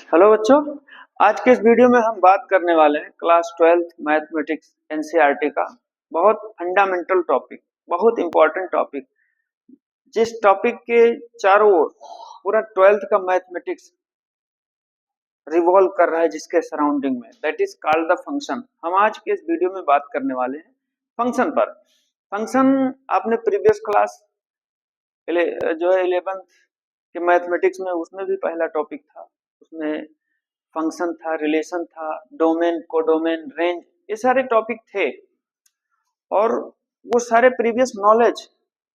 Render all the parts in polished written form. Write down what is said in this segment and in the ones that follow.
Hello बच्चों, आज के इस वीडियो में हम बात करने वाले हैं क्लास 12th मैथमेटिक्स एनसीईआरटी का बहुत फंडामेंटल टॉपिक, बहुत इंपॉर्टेंट टॉपिक, जिस टॉपिक के चारों ओर पूरा 12th का मैथमेटिक्स रिवॉल्व कर रहा है, जिसके सराउंडिंग में, that is called the function. हम आज के इस वीडियो में बात करने वाले हैं फंक्शन पर। फंक्शन आपने प्रीवियस क्लास जो है 11th के मैथमेटिक्स में, उसमें भी पहला टॉपिक था। उसमें फंक्शन था, रिलेशन था, डोमेन, कोडोमेन, रेंज, ये सारे टॉपिक थे। और वो सारे प्रीवियस नॉलेज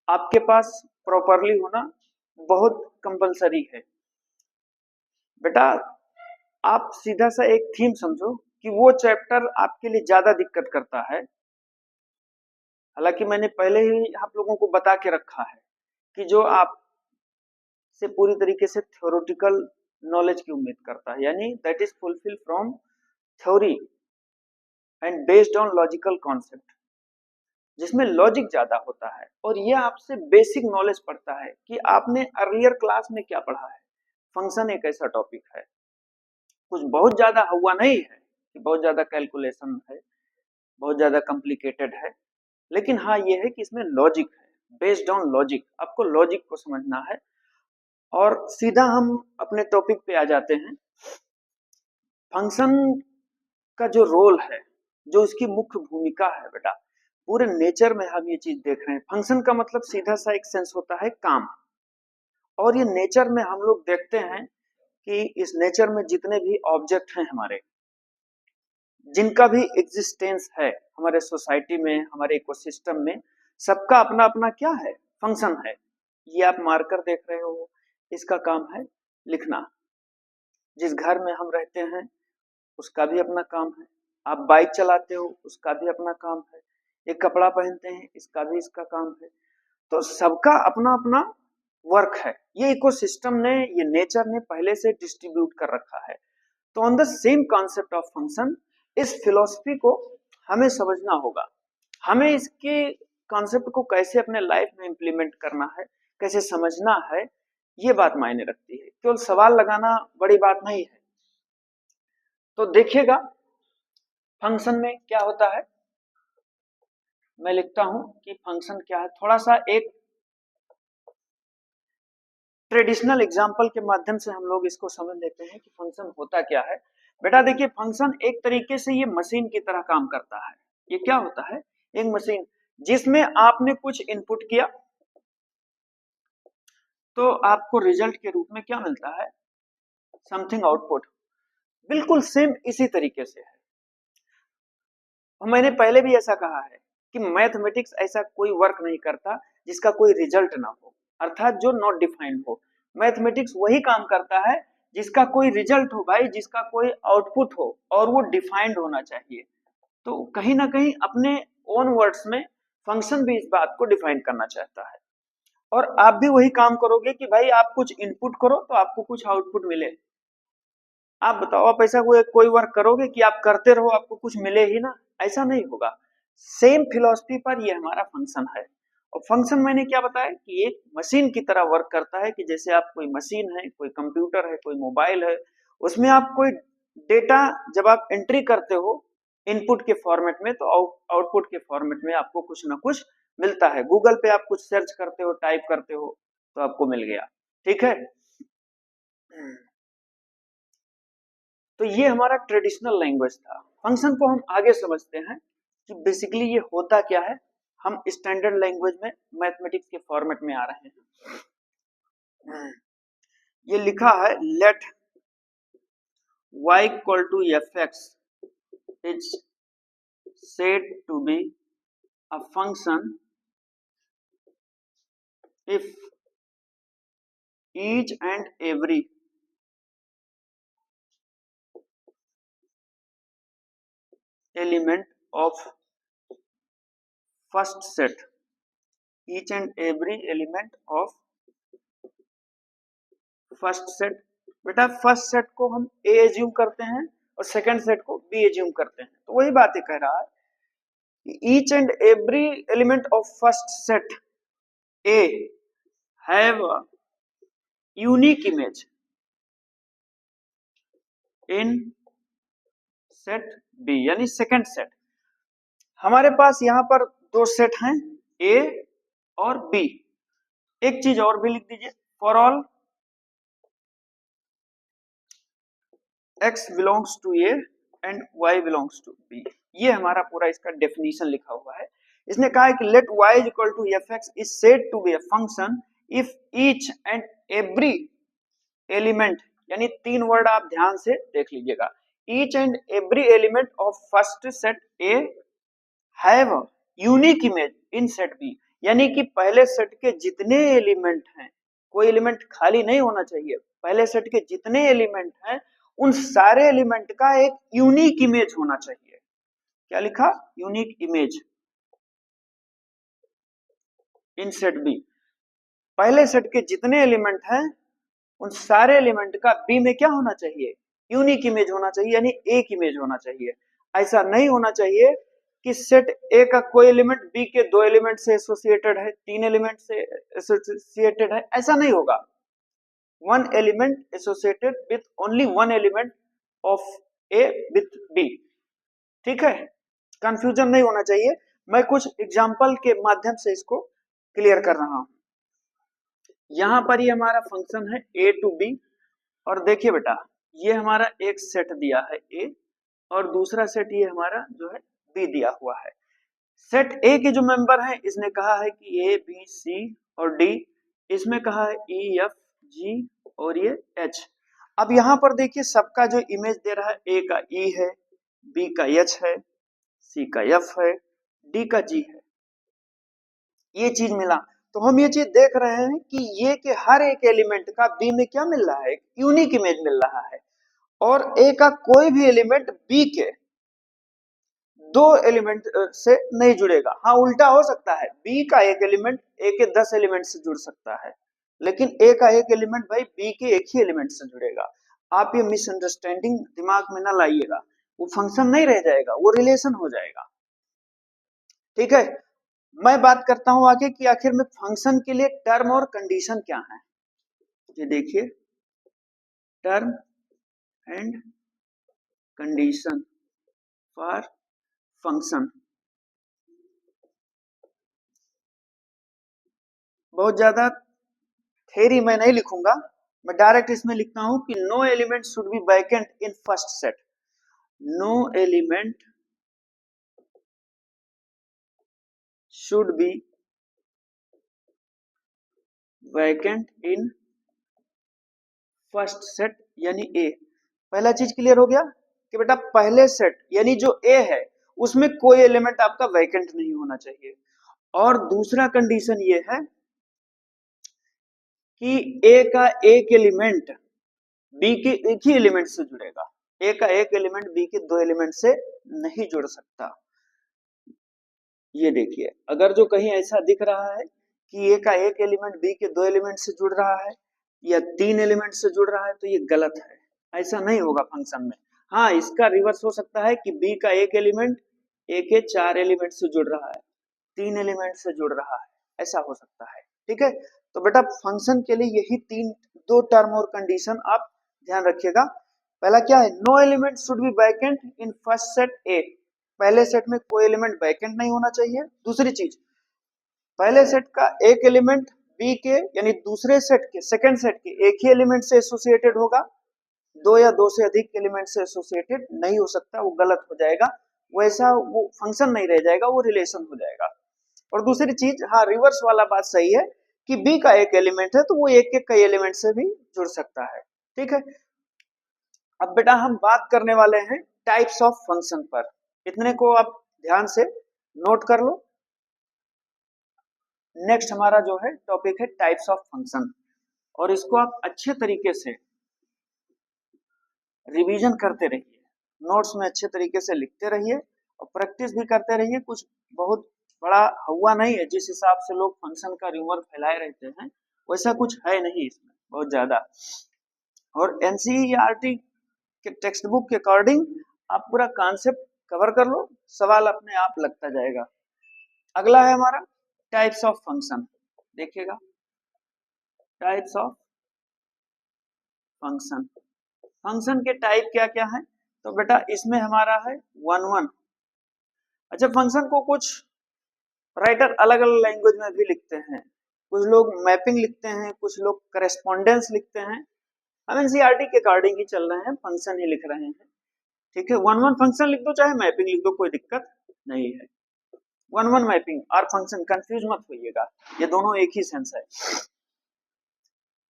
आपके पास प्रॉपरली होना बहुत कंपलसरी है। बेटा, आप सीधा सा एक थीम समझो कि वो चैप्टर आपके लिए ज्यादा दिक्कत करता है। हालांकि मैंने पहले ही आप लोगों को बता के रखा है कि जो आप से पूरी तरीके से थ्योरेटिकल नॉलेज की उम्मीद करता है, यानी that is fulfil from theory and based on logical concept, जिसमें लॉजिक ज्यादा होता है। और ये आपसे बेसिक नॉलेज पड़ता है कि आपने अर्लियर क्लास में क्या पढ़ा है। फंक्शन एक ऐसा टॉपिक है, कुछ बहुत ज्यादा हुआ नहीं है कि बहुत ज्यादा कैलकुलेशन है, बहुत ज्यादा कॉम्प्लिकेटेड है, लेकिन हाँ ये है कि इसमें लॉजिक है, बेस्ड ऑन लॉजिक। आपको लॉजिक को समझना है। और सीधा हम अपने टॉपिक पे आ जाते हैं। फंक्शन का जो रोल है, जो उसकी मुख्य भूमिका है बेटा, पूरे नेचर में हम ये चीज देख रहे हैं। फंक्शन का मतलब सीधा सा एक सेंस होता है काम। और ये नेचर में हम लोग देखते हैं कि इस नेचर में जितने भी ऑब्जेक्ट हैं हमारे, जिनका भी एग्जिस्टेंस है हमारे सोसाइटी में, हमारे इकोसिस्टम में, सबका अपना अपना क्या है, फंक्शन है। ये आप मार्कर देख रहे हो, इसका काम है लिखना। जिस घर में हम रहते हैं उसका भी अपना काम है। आप बाइक चलाते हो, उसका भी अपना काम है। एक कपड़ा पहनते हैं, इसका भी इसका काम है। तो सबका अपना अपना वर्क है। ये इकोसिस्टम ने, ये नेचर ने पहले से डिस्ट्रीब्यूट कर रखा है। तो on the same concept of function, इस फिलॉसफी को हमें समझना होगा। हमें इसके कॉन्सेप्ट को कैसे अपने लाइफ में इंप्लीमेंट करना है, कैसे समझना है, ये बात मायने रखती है। केवल सवाल लगाना बड़ी बात नहीं है। तो देखिएगा फंक्शन में क्या होता है। मैं लिखता हूं कि फंक्शन क्या है। थोड़ा सा एक ट्रेडिशनल एग्जांपल के माध्यम से हम लोग इसको समझ लेते हैं कि फंक्शन होता क्या है। बेटा देखिए, फंक्शन एक तरीके से ये मशीन की तरह काम करता है। ये क्या होता है? एक मशीन जिसमें आपने कुछ इनपुट किया तो आपको रिजल्ट के रूप में क्या मिलता है? Something output. बिल्कुल सेम इसी तरीके से है। और मैंने पहले भी ऐसा कहा है कि मैथमेटिक्स ऐसा कोई वर्क नहीं करता जिसका कोई रिजल्ट ना हो, अर्थात जो नॉट डिफाइंड हो। मैथमेटिक्स वही काम करता है जिसका कोई रिजल्ट हो भाई, जिसका कोई आउटपुट हो, और वो डिफाइंड होना चाहिए। तो कहीं ना कहीं अपने ओन वर्ड्स में फंक्शन भी इस बात को डिफाइन करना चाहता है। और आप भी वही काम करोगे कि भाई आप कुछ इनपुट करो तो आपको कुछ आउटपुट मिले। आप बताओ, आप ऐसा कोई वर्क करोगे कि आप करते रहो आपको कुछ मिले ही ना? ऐसा नहीं होगा। सेम फिलॉसफी पर ये हमारा फंक्शन है। और फंक्शन मैंने क्या बताया कि एक मशीन की तरह वर्क करता है, कि जैसे आप कोई मशीन है, कोई कंप्यूटर है, कोई मोबाइल है, उसमें आप कोई डेटा जब आप एंट्री करते हो इनपुट के फॉर्मेट में, तो आउटपुट के फॉर्मेट में आपको कुछ ना कुछ मिलता है। गूगल पे आप कुछ सर्च करते हो, टाइप करते हो, तो आपको मिल गया। ठीक है। तो ये हमारा ट्रेडिशनल लैंग्वेज था। फंक्शन को हम आगे समझते हैं कि बेसिकली ये होता क्या है। हम स्टैंडर्ड लैंग्वेज में मैथमेटिक्स के फॉर्मेट में आ रहे हैं। ये लिखा है, let y equal to F X is said to be a function if each and every element of first set, each and every element of first set. बेटा फर्स्ट सेट को हम ए एज्यूम करते हैं और सेकंड सेट को B assume करते हैं। तो वही बात ये कह रहा है कि each and every element of first set A have unique image. In set B, यानी सेकंड सेट। हमारे पास यहाँ पर दो सेट हैं, ए और बी। एक चीज और भी लिख दीजिए, for all x belongs to A and y belongs to B। ये हमारा पूरा इसका डेफिनेशन लिखा हुआ है। इसने कहा है कि let y is equal to fx is said to be a function if each and every element, यानी तीन वर्ड आप ध्यान से देख लीजिएगा, each and every element of first set A have a unique image in set B, यानी कि पहले सेट के जितने एलिमेंट हैं, कोई एलिमेंट खाली नहीं होना चाहिए, पहले सेट के जितने एलिमेंट हैं उन सारे एलिमेंट का एक यूनिक इमेज होना चाहिए। क्या लिखा? Unique image in set B. पहले सेट के जितने एलिमेंट हैं उन सारे एलिमेंट का बी में क्या होना चाहिए? यूनिक इमेज होना चाहिए, यानी एक इमेज होना चाहिए। ऐसा नहीं होना चाहिए कि सेट ए का कोई एलिमेंट बी के दो एलिमेंट से एसोसिएटेड है, तीन एलिमेंट से एसोसिएटेड है, ऐसा नहीं होगा। One element associated with only one element of A with B. ठीक है, कंफ्यूजन नहीं होना चाहिए। मैं कुछ एग्जांपल के माध्यम से इसको क्लियर कर रहा हूं। यहां पर ये हमारा फंक्शन है ए टू बी, और देखिए बेटा ये हमारा एक सेट दिया है ए, और दूसरा सेट ये हमारा जो है बी दिया हुआ है। सेट ए के जो मेंबर हैं इसने कहा है कि ए बी सी और डी, इसमें कहा है ई एफ जी और ये एच। अब यहां पर देखिए सबका जो इमेज दे रहा है, ए का ई है, बी का एच है, सी का एफ है, डी का जी है, ये चीज मिला। तो हम ये चीज देख रहे हैं कि ये के हर एक एलिमेंट का बी में क्या मिल रहा है? यूनिक इमेज मिल रहा है। और ए का कोई भी एलिमेंट बी के दो एलिमेंट से नहीं जुड़ेगा। हाँ, उल्टा हो सकता है, बी का एक एलिमेंट ए के 10 एलिमेंट से जुड़ सकता है, लेकिन ए का एक एलिमेंट भाई बी के एक ही एलिमेंट से जुड़ेगा। आप ये मिसअंडरस्टैंडिंग दिमाग में ना लाइएगा, वो फंक्शन नहीं रह जाएगा, वो रिलेशन हो जाएगा। ठीक है, मैं बात करता हूं आगे कि आखिर में फंक्शन के लिए टर्म और कंडीशन क्या है। ये देखिए, term and condition for function. बहुत ज्यादा थ्योरी मैं नहीं लिखूंगा, मैं डायरेक्ट इसमें लिखता हूं कि no element should be vacant in first set. No element should be vacant in first set, यानी ए। पहला चीज क्लियर हो गया कि बेटा पहले सेट यानी जो ए है उसमें कोई एलिमेंट आपका वैकेंट नहीं होना चाहिए। और दूसरा कंडीशन ये है कि ए का एक एलिमेंट बी के एक ही एलिमेंट से जुड़ेगा। ए का एक एलिमेंट बी के दो एलिमेंट से नहीं जुड़ सकता। ये देखिए, अगर जो कहीं ऐसा दिख रहा है कि ए का एक एलिमेंट बी के दो एलिमेंट से जुड़ रहा है या तीन एलिमेंट से जुड़ रहा है, तो ये गलत है, ऐसा नहीं होगा फंक्शन में। हाँ, इसका रिवर्स हो सकता है कि बी का एक एलिमेंट ए के चार एलिमेंट से जुड़ रहा है, तीन एलिमेंट से जुड़ रहा है, ऐसा हो सकता है। ठीक है, तो बेटा फंक्शन के लिए यही दो टर्म और कंडीशन आप ध्यान रखिएगा। पहला क्या है? No element should be vacant in first set A. पहले सेट में कोई एलिमेंट वैकेंट नहीं होना चाहिए। दूसरी चीज, पहले सेट का एक एलिमेंट बी के यानी दूसरे सेट के सेकंड सेट के एक ही एलिमेंट से एसोसिएटेड होगा, दो या दो से अधिक एलिमेंट से एसोसिएटेड नहीं हो सकता, वो गलत हो जाएगा, वैसा वो फंक्शन नहीं रह जाएगा, वो रिलेशन हो जाएगा। और दूसरी चीज, हाँ रिवर्स वाला बात सही है कि बी का एक एलिमेंट है तो वो एक एक कई एलिमेंट से भी जुड़ सकता है। ठीक है, अब बेटा हम बात करने वाले हैं टाइप्स ऑफ फंक्शन पर। इतने को आप ध्यान से नोट कर लो। नेक्स्ट हमारा जो है टॉपिक है टाइप्स ऑफ फंक्शन, और इसको आप अच्छे तरीके से रिवीजन करते रहिए, नोट्स में अच्छे तरीके से लिखते रहिए और प्रैक्टिस भी करते रहिए। कुछ बहुत बड़ा हुआ नहीं है, जिस हिसाब से लोग फंक्शन का र्यूमर फैलाए रहते हैं वैसा कुछ है नहीं इसमें बहुत ज्यादा। और एनसीईआरटी के टेक्स्ट बुक के अकॉर्डिंग आप पूरा कॉन्सेप्ट कवर कर लो, सवाल अपने आप लगता जाएगा। अगला है हमारा टाइप्स ऑफ फंक्शन। देखिएगा, टाइप्स ऑफ फंक्शन। फंक्शन के टाइप क्या क्या है, तो बेटा इसमें हमारा है 1 1। अच्छा, फंक्शन को कुछ राइटर अलग अलग लैंग्वेज में भी लिखते हैं, कुछ लोग मैपिंग लिखते हैं, कुछ लोग करेस्पॉन्डेंस लिखते हैं। हम एनसीईआरटी के अकॉर्डिंग ही चल रहे हैं, फंक्शन ही लिख रहे हैं, ठीक है। 1 1 फंक्शन लिख दो चाहे मैपिंग लिख दो, कोई दिक्कत नहीं है। 1 1 मैपिंग और फंक्शन कंफ्यूज मत होइएगा, ये दोनों एक ही सेंस है।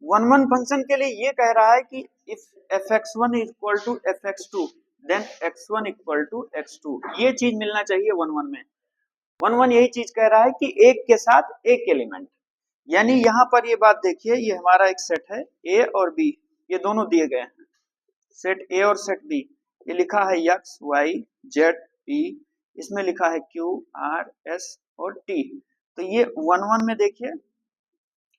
1 1 फंक्शन के लिए ये कह रहा है कि if fx1 equal to fx2 then x1 equal to x2, ये चीज मिलना चाहिए 1 1 में। 1 1 यही चीज कह रहा है कि एक के साथ एक एलिमेंट, यानी यहाँ पर ये बात देखिए, ये हमारा एक सेट है ए और बी, ये दोनों दिए गए हैं, सेट ए और सेट बी। ये लिखा है x y z p, इसमें लिखा है q r s और t। तो ये 1 1 में देखिए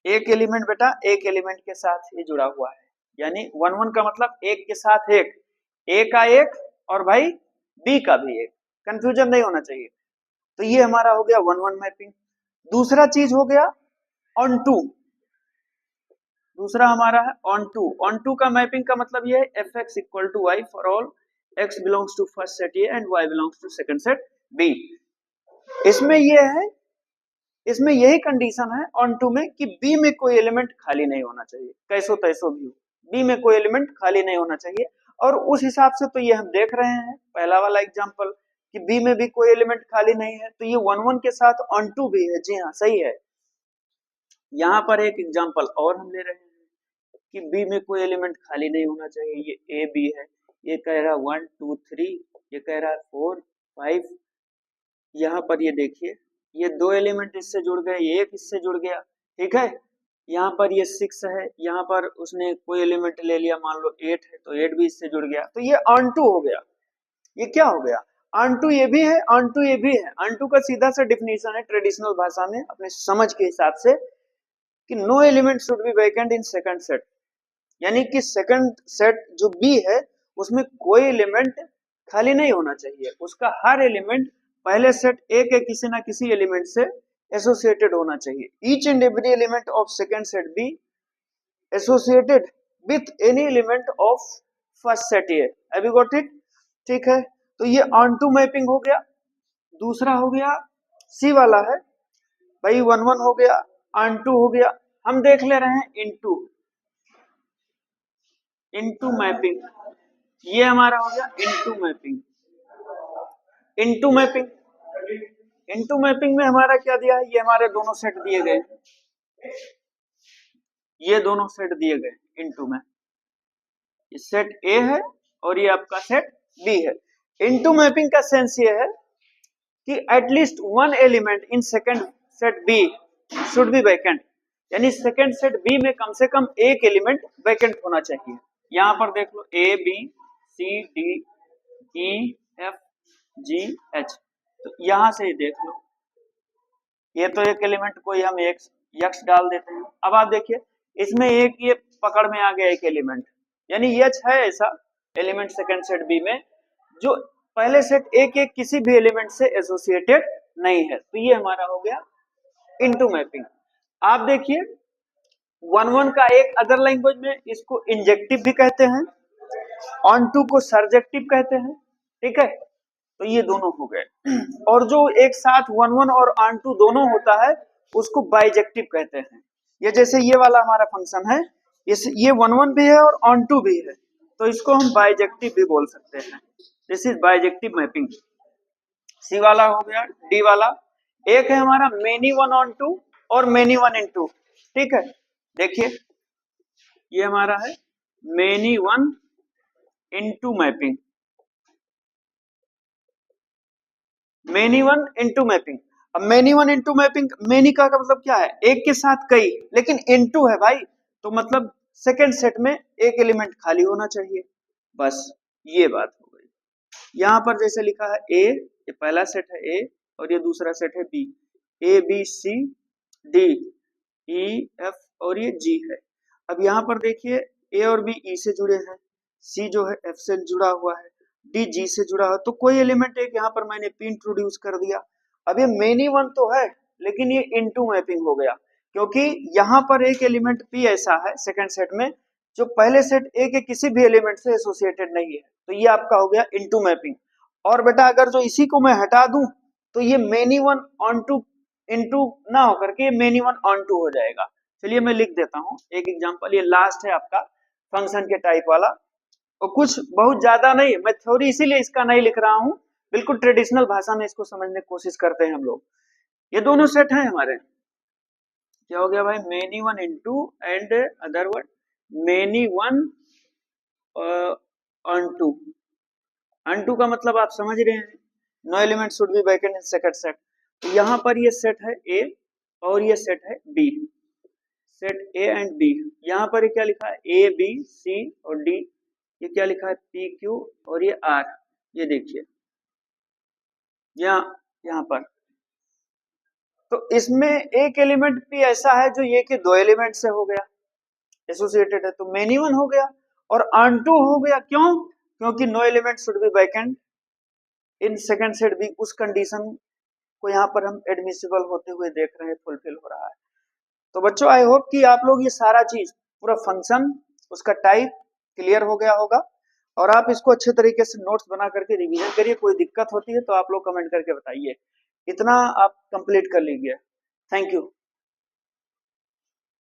एक एलिमेंट बेटा एक एलिमेंट के साथ ही जुड़ा हुआ है, यानी 1 1 का मतलब एक के साथ एक, ए का एक और भाई बी का भी एक, कंफ्यूजन नहीं होना चाहिए। तो ये हमारा हो गया 1 1 मैपिंग। दूसरा चीज हो गया ऑन टू, दूसरा हमारा है ऑन टू। ऑन टू का मैपिंग का मतलब ये है F X equal to Y for all X belongs to first set A and Y belongs to second set B. इसमें ये है, इसमें यही कंडीशन है ऑन टू में कि बी में कोई एलिमेंट खाली नहीं होना चाहिए, कैसो तैसो भी हो, बी में कोई एलिमेंट खाली नहीं होना चाहिए। और उस हिसाब से तो ये हम देख रहे हैं पहला वाला एग्जांपल कि बी में भी कोई एलिमेंट खाली नहीं है, तो ये 1 1 के साथ ऑन टू भी है। जी हाँ, सही है। यहाँ पर एक एग्जांपल और हम ले रहे हैं कि बी में कोई एलिमेंट खाली नहीं होना चाहिए, ये ए बी है, ये कह रहा 1 2 3, ये कह रहा 4 5। यहाँ पर ये देखिए ये दो एलिमेंट इससे जुड़ गए, ये एक इससे जुड़ गया, ठीक है। यहाँ पर ये 6 है, यहाँ पर उसने कोई एलिमेंट ले लिया, मान लो 8 है तो 8 भी इससे जुड़ गया, तो ये ऑन टू हो गया। ये क्या हो गया, ऑन टू ये भी है, ऑन टू ये भी है। ऑन टू का सीधा सा डिफिनेशन है ट्रेडिशनल भाषा में अपने समझ के हिसाब से कि no element should be vacant in second set, यानी कि सेकंड सेट जो बी है उसमें कोई एलिमेंट खाली नहीं होना चाहिए, उसका हर एलिमेंट पहले सेट ए के किसी ना किसी एलिमेंट से एसोसिएटेड होना चाहिए। Each and every element of second set be associated with any element of first set A. Have you got it? ठीक है, तो ये ऑन टू मैपिंग हो गया। दूसरा हो गया सी वाला है भाई, 1 1 हो गया, ऑन टू हो गया। हम देख ले रहे हैं इनटू, इनटू मैपिंग, ये हमारा हो गया into mapping. Into mapping, into mapping में हमारा क्या दिया है, ये हमारे दोनों सेट दिए गए, ये दोनों सेट दिए गए इनटू में, ये सेट ए है और ये आपका सेट बी है। इनटू मैपिंग का सेंस ये है कि at least one element in second set B should be vacant, यानी सेकंड सेट बी में कम से कम एक एलिमेंट वैकेंट होना चाहिए। यहां पर देख लो A B C D E F G H, तो यहां से देख लो ये तो एक एलिमेंट कोई हम एक्स डाल देते हैं। अब आप देखिए इसमें एक ये पकड़ में आ गया एक एलिमेंट, यानी एच है ऐसा एलिमेंट सेकंड सेट बी में जो पहले सेट ए के किसी भी एलिमेंट से एसोसिएटेड नहीं है, तो ये हमारा हो गया इनटू मैपिंग। आप देखिए 1 1 का एक अदर लैंग्वेज में इसको इंजेक्टिव भी कहते हैं, ऑन टू को सर्जेक्टिव कहते हैं, ठीक है। तो ये दोनों हो गए। और जो एक साथ 1 1 और ऑन टू दोनों होता है उसको बाइजेक्टिव कहते हैं। ये जैसे ये वाला हमारा फंक्शन है, ये 1 1 भी है और ऑन टू भी है, तो इसको हम बाइजेक्टिव भी बोल सकते हैं। This is bijective mapping. C वाला हो गया। डी वाला एक है हमारा मेनी वन ऑन टू और मेनी वन इन टू, ठीक है। देखिए ये हमारा है many one into mapping, many one into mapping. अब many one into mapping, many का मतलब क्या है, एक के साथ कई, लेकिन इनटू है भाई तो मतलब सेकंड सेट में एक एलिमेंट खाली होना चाहिए, बस ये बात हो गई। यहां पर जैसे लिखा है ए, ये पहला सेट है ए और ये दूसरा सेट है B, A B C D E F और ये जी है। अब यहाँ पर देखिए ए और बी ई से जुड़े हैं, सी जो है एफ से जुड़ा हुआ है, डी जी से जुड़ा है, तो कोई एलिमेंट एक यहाँ पर मैंने पी इंट्रोड्यूस कर दिया। अब ये मेनी वन तो है लेकिन ये इनटू मैपिंग हो गया, क्योंकि यहाँ पर एक एलिमेंट पी ऐसा है सेकंड सेट में जो पहले सेट ए के किसी भी एलिमेंट से एसोसिएटेड नहीं है। तो ये आपका हो गया इनटू मैपिंग। और बेटा अगर जो इसी को मैं हटा दूं तो ये many one onto into ना होकर के मेनी वन ऑन टू हो जाएगा। चलिए मैं लिख देता हूं एक एग्जांपल, ये लास्ट है आपका फंक्शन के टाइप वाला, और कुछ बहुत ज्यादा नहीं, मैं थ्योरी इसीलिए इसका नहीं लिख रहा हूं, बिल्कुल ट्रेडिशनल भाषा में इसको समझने की कोशिश करते हैं हम लोग। ये दोनों सेट हैं हमारे, क्या हो गया भाई, many one into and other word many one onto. Onto का मतलब आप समझ रहे हैं, no element should be vacant in second set. तो यहाँ पर ये सेट है ए और ये सेट है B, set A and B. यहाँ पर ये क्या लिखा है, ए बी सी और डी, ये क्या लिखा है पी क्यू और ये आर, ये देखिए यहाँ पर। तो इसमें एक एलिमेंट भी ऐसा है जो ये के दो एलिमेंट से हो गया एसोसिएटेड है, तो मेनी वन हो गया और ऑन टू हो गया। क्यों? क्योंकि no element should be vacant in second set भी, उस कंडीशन को यहाँ पर हम एडमिसिबल होते हुए देख रहे हैं, फुलफिल हो रहा है। तो बच्चों आई होप कि आप लोग ये सारा चीज पूरा फंक्शन उसका टाइप क्लियर हो गया होगा, और आप इसको अच्छे तरीके से नोट्स बना करके रिवीजन करिए। कोई दिक्कत होती है तो आप लोग कमेंट करके बताइए। इतना आप कंप्लीट कर लीजिए। Thank you.